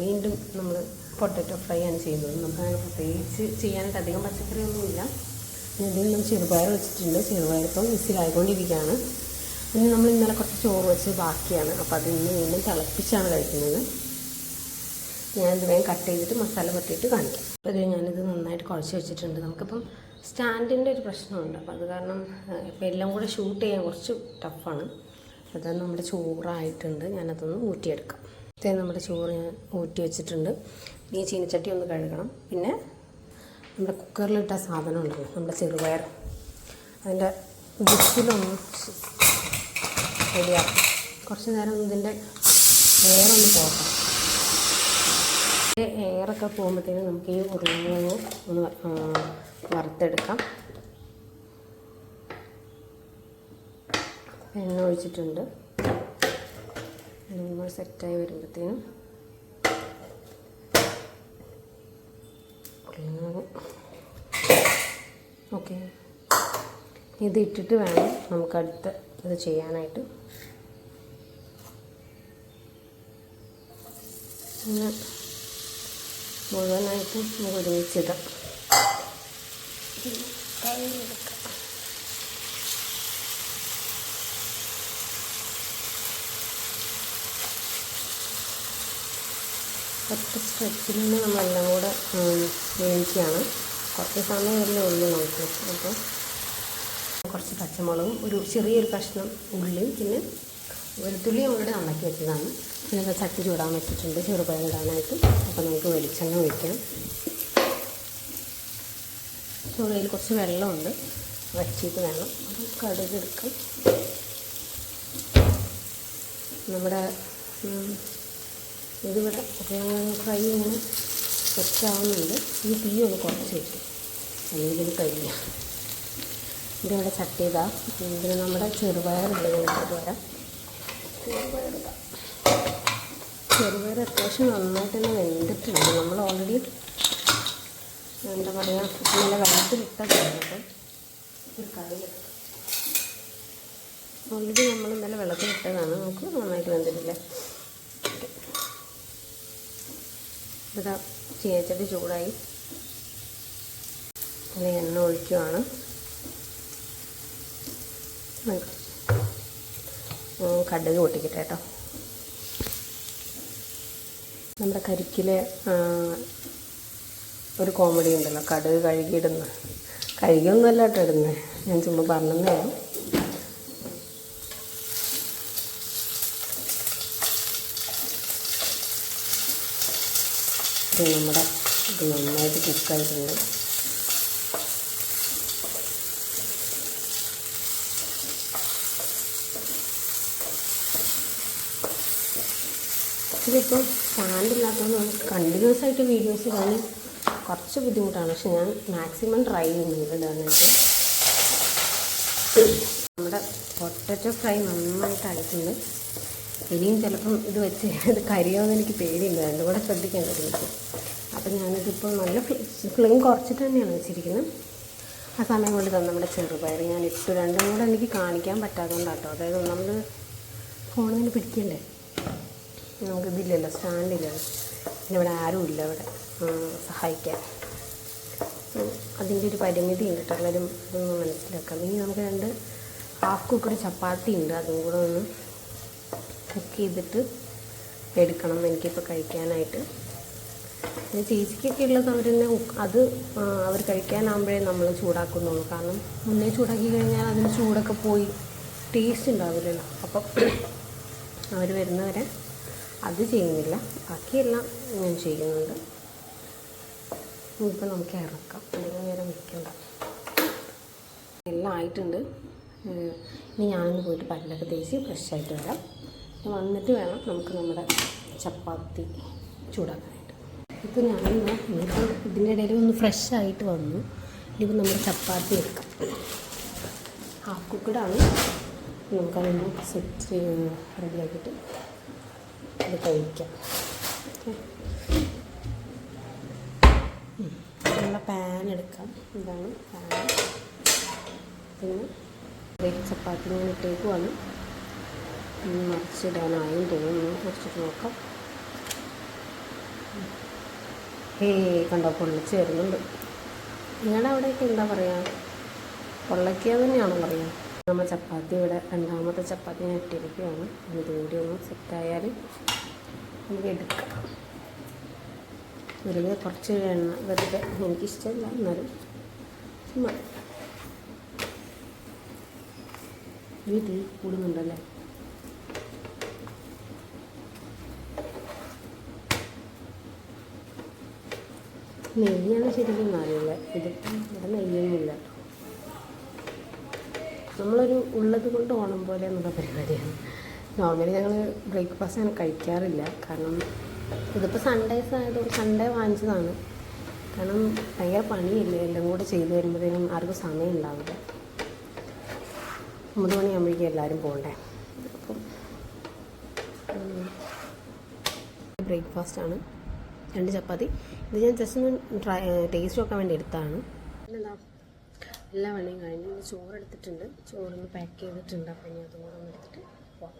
വീണ്ടും നമ്മൾ potato fry ആണ് ചെയ്യുന്നത്. നമുക്കങ്ങനെ പ്രത്യേകിച്ച് ചെയ്യാനായിട്ട് അധികം പച്ചക്കറിയൊന്നുമില്ല. ഇതിൽ നമ്മൾ ചെറുപയർ വെച്ചിട്ടുണ്ട്. ചെറുപയർ ഇപ്പം വിസിലായിക്കൊണ്ടിരിക്കുകയാണ്. പിന്നെ നമ്മൾ ഇന്നലെ കുറച്ച് ചോറ് വെച്ച് ബാക്കിയാണ്. അപ്പോൾ അത് ഇന്ന് വീണ്ടും തിളപ്പിച്ചാണ് കഴിക്കുന്നത്. ഞാനിത് വേഗം കട്ട് ചെയ്തിട്ട് മസാല പറ്റിയിട്ട് കാണിക്കാം. അപ്പോൾ ഇത് ഞാനിത് നന്നായിട്ട് കുഴച്ച് വെച്ചിട്ടുണ്ട്. നമുക്കിപ്പം സ്റ്റാൻഡിൻ്റെ ഒരു പ്രശ്നമുണ്ട്. അപ്പോൾ അത് കാരണം ഇപ്പോൾ എല്ലാം കൂടെ ഷൂട്ട് ചെയ്യാൻ കുറച്ച് ടഫാണ്. അത് നമ്മുടെ ചോറായിട്ടുണ്ട്. ഞാനതൊന്ന് ഊറ്റിയെടുക്കാം. നമ്മുടെ ചോറ് ഞാൻ ഊറ്റി വെച്ചിട്ടുണ്ട്. ഈ ചീനച്ചട്ടി ഒന്ന് കഴുകണം. പിന്നെ നമ്മുടെ കുക്കറിലിട്ട സാധനം ഉണ്ടല്ലോ, നമ്മുടെ ചെറുപയർ, അതിൻ്റെ വിസിലൊന്ന് റെഡിയാക്കും. കുറച്ച് നേരം ഇതിൻ്റെ എയറൊന്ന് പോകാം. എയറൊക്കെ പോകുമ്പോഴത്തേനും നമുക്ക് ഈ ഉരുളക്കിഴങ്ങ് ഒന്ന് വറുത്തെടുക്കാം. എണ്ണ ഒഴിച്ചിട്ടുണ്ട്. നമ്മൾ സെറ്റായി വരുമ്പോഴത്തേനും ഓക്കെ, ഇത് ഇട്ടിട്ട് വേണം നമുക്ക് അടുത്ത ഇത് ചെയ്യാനായിട്ട്. പിന്നെ മുഴുവനായിട്ട് നമുക്ക് ഒരുമിച്ചിടാം. കയ്യിലെടുക്കാം. ഒറ്റ സ്ട്രെച്ചിൽ നിന്ന് നമ്മളെല്ലാം കൂടെ വേവിക്കുകയാണ്. കുറച്ച് സമയമല്ലേ ഉള്ളൂ നമുക്ക്. അപ്പോൾ കുറച്ച് പച്ചമുളകും ഒരു ചെറിയൊരു കഷ്ണം ഉള്ളിയും പിന്നെ വെളുത്തുള്ളിയും കൂടെ ഉണക്കി വെച്ചതാണ്. പിന്നെ ചട്ടി ചൂടാൻ വെച്ചിട്ടുണ്ട് ചെറുപയർ ഇടാനായിട്ട്. അപ്പോൾ നമുക്ക് വെളിച്ചെണ്ണ ഒഴിക്കാം. ചൂടയിൽ കുറച്ച് വെള്ളമുണ്ട്, വച്ചിട്ട് വേണം. അപ്പം കടുക് എടുക്കാം. നമ്മുടെ ഇതിവിടെ ഫ്രൈ ഇങ്ങനെ സെറ്റാവുന്നുണ്ട്. ഈ തീ ഒന്ന് കുറച്ച് വെച്ചു, അല്ലെങ്കിൽ ഇത് കഴിയില്ല. ഇതിവിടെ ചട്ടി ഇതാ. ഇതിന് നമ്മുടെ ചെറുപയറുണ്ട്, നോക്കിയിട്ട് വരാം. ചെറുപയർ അത്യാവശ്യം നന്നായിട്ട് തന്നെ വെന്തിട്ടുണ്ട്. നമ്മൾ ഓൾറെഡി എന്താ പറയുക, നല്ല വെള്ളത്തിലിട്ടതാണ്. അപ്പം ഒരു കറിയെടുക്കാം. ഓൾറെഡി നമ്മൾ ഇന്നലെ വെള്ളത്തിലിട്ടതാണ്. നമുക്ക് നന്നായിട്ട് വെന്തിട്ടില്ല. ഇതാ ചീനച്ചട്ടി ചൂടായി. അതിൽ എണ്ണ ഒഴിക്കുകയാണ്. കടുക് പൊട്ടിക്കട്ടെ കേട്ടോ. നമ്മുടെ കരിക്കിലെ ഒരു കോമഡി ഉണ്ടല്ലോ, കടുക് കഴുകിയിടുന്ന. കഴുകിയൊന്നുമല്ല കേട്ടോ ഇടുന്നത്, ഞാൻ ചുമ്മാ പറഞ്ഞതേ. നമ്മുടെ ഇത് നന്നായിട്ട് കുക്കായിട്ടുണ്ട്. ഇതിപ്പോൾ സ്റ്റാൻഡില്ലാത്തതുകൊണ്ട് നമുക്ക് കണ്ടിന്യൂസ് ആയിട്ട് വീഡിയോസ് ഇടാൻ കുറച്ച് ബുദ്ധിമുട്ടാണ്. പക്ഷെ ഞാൻ മാക്സിമം ട്രൈ ചെയ്യുന്നുണ്ട് ഇടാനായിട്ട്. നമ്മുടെ പൊട്ടറ്റോ ഫ്രൈ നന്നായിട്ടായിട്ടുണ്ട്. ഇനിയും ചിലപ്പം ഇത് വെച്ച് ഇത് കരിയോന്ന് എനിക്ക് പേടിയുണ്ട്. അതിൻ്റെ കൂടെ ശ്രദ്ധിക്കേണ്ടത്. അപ്പം ഞാനിതിപ്പോൾ നല്ല ഫ്ലെയിം കുറച്ചിട്ട് തന്നെയാണ് വെച്ചിരിക്കുന്നത്. ആ സമയം കൊണ്ട് തന്നെ നമ്മുടെ ചെറുപയർ ഞാൻ ഇട്ടു. രണ്ടും കൂടെ എനിക്ക് കാണിക്കാൻ പറ്റാത്തതുകൊണ്ടാട്ടോ. അതായത് നമ്മൾ ഫോണിൽ പിടിക്കണ്ടേ, നമുക്കിതില്ലല്ലോ, സ്റ്റാൻഡില്ലല്ലോ. പിന്നെ ഇവിടെ ആരുമില്ല ഇവിടെ സഹായിക്കാൻ. അതിൻ്റെ ഒരു പരിമിതി ഉണ്ട് കേട്ടോ. എല്ലാവരും ഇതൊന്ന് മനസ്സിലാക്കാം. ഇനി നമുക്ക് 2 ഹാഫ് കുക്കർ ചപ്പാത്തി ഉണ്ട്. അതും കൂടെ ഒന്ന് കുക്ക് ചെയ്തിട്ട് എടുക്കണം എനിക്കിപ്പോൾ കഴിക്കാനായിട്ട്. പിന്നെ ചേച്ചിക്കൊക്കെ ഉള്ളത് അവർ തന്നെ അത് അവർ കഴിക്കാനാകുമ്പോഴേ നമ്മൾ ചൂടാക്കുന്നുള്ളൂ. കാരണം മുന്നേ ചൂടാക്കി കഴിഞ്ഞാൽ അതിന് ചൂടൊക്കെ പോയി ടേസ്റ്റ് ഉണ്ടാവില്ലല്ലോ. അപ്പം അവർ വരുന്നവരെ അത് ചെയ്യുന്നില്ല, ബാക്കിയെല്ലാം ഞാൻ ചെയ്യുന്നുണ്ട്. ഇപ്പം നമുക്ക് ഇറക്കാം, അധികം നേരം വയ്ക്കണ്ട. എല്ലാം ആയിട്ടുണ്ട്. ഇനി ഞാനൊന്ന് പോയിട്ട് പല്ലൊക്കെ തേച്ച് ഫ്രഷായിട്ട് വരാം. വന്നിട്ട് വേണം നമുക്ക് നമ്മുടെ ചപ്പാത്തി ചൂടാക്കാനായിട്ട്. ഇപ്പോൾ ഞാനിന്ന് ഇനിയിപ്പോൾ ഇതിൻ്റെ ഇടയിൽ ഒന്ന് ഫ്രഷായിട്ട് വന്നു. ഇനിയിപ്പോൾ നമ്മുടെ ചപ്പാത്തി എടുക്കാം. ഹാഫ് കുക്കഡാണ്. നമുക്കതൊന്ന് സെറ്റ് റെഡിയാക്കിയിട്ട് അത് കഴിക്കാം. ഉള്ള പാൻ എടുക്കാം. ഇതാണ് പാൻ. പിന്നെ ചപ്പാത്തി ഞാൻ ഇട്ടേക്കുവാണ്. മറിച്ചിടാനായും തോന്നുന്നു. മറിച്ചിട്ട് നോക്കാം. കണ്ടോ പൊള്ളിച്ച് വരുന്നുണ്ട്. നിങ്ങളുടെ അവിടെയൊക്കെ എന്താ പറയുക, പൊള്ളയ്ക്കുക തന്നെയാണോ പറയുക? നമ്മൾ ചപ്പാത്തി ഇവിടെ രണ്ടാമത്തെ ചപ്പാത്തി ഞാൻ ഇട്ടിരിക്കുകയാണ്. ഇതുകൂടി ഒന്ന് സെറ്റായാൽ നമുക്ക് എടുക്കാം. വെറുതെ കുറച്ച് എണ്ണ, വെറുതെ എനിക്കിഷ്ടമില്ല എന്നാലും ചുമ്മാ. ഈ തീ കൂടുന്നുണ്ടല്ലേ. നെയ്യാണ് ശരിക്കും നല്ലത്. ഇതിപ്പം ഇവിടെ നെയ്യൊന്നുമില്ല. നമ്മളൊരു ഉള്ളത് കൊണ്ട് ഓണം പോലെ എന്നുള്ള പരിപാടിയാണ്. നോർമലി ഞങ്ങൾ ബ്രേക്ക്ഫാസ്റ്റ് അങ്ങനെ കഴിക്കാറില്ല. കാരണം ഇതിപ്പോൾ സൺഡേസ് ആയതുകൊണ്ട് സൺഡേ വാങ്ങിച്ചതാണ്. കാരണം ഭയങ്കര പണിയില്ലേ, എല്ലാം കൂടെ ചെയ്ത് വരുമ്പോഴത്തേനും ആർക്കും സമയം ഉണ്ടാവില്ല. 9 മണിയാകുമ്പോഴേക്കും എല്ലാവരും പോകണ്ടേ. അപ്പം ബ്രേക്ക്ഫാസ്റ്റാണ് 2 ചപ്പാത്തി. ഇത് ഞാൻ ജസ്റ്റ് ഒന്ന് ടേസ്റ്റ് നോക്കാൻ വേണ്ടി എടുത്തതാണ്. പിന്നെന്താ, എല്ലാ പണിയും കഴിഞ്ഞ് ചോറ് എടുത്തിട്ടുണ്ട്. ചോറൊന്ന് പാക്ക് ചെയ്തിട്ടുണ്ട്. അപ്പം ഇനി അതുകൂടെ ഒന്ന് എടുത്തിട്ട് പോകാം.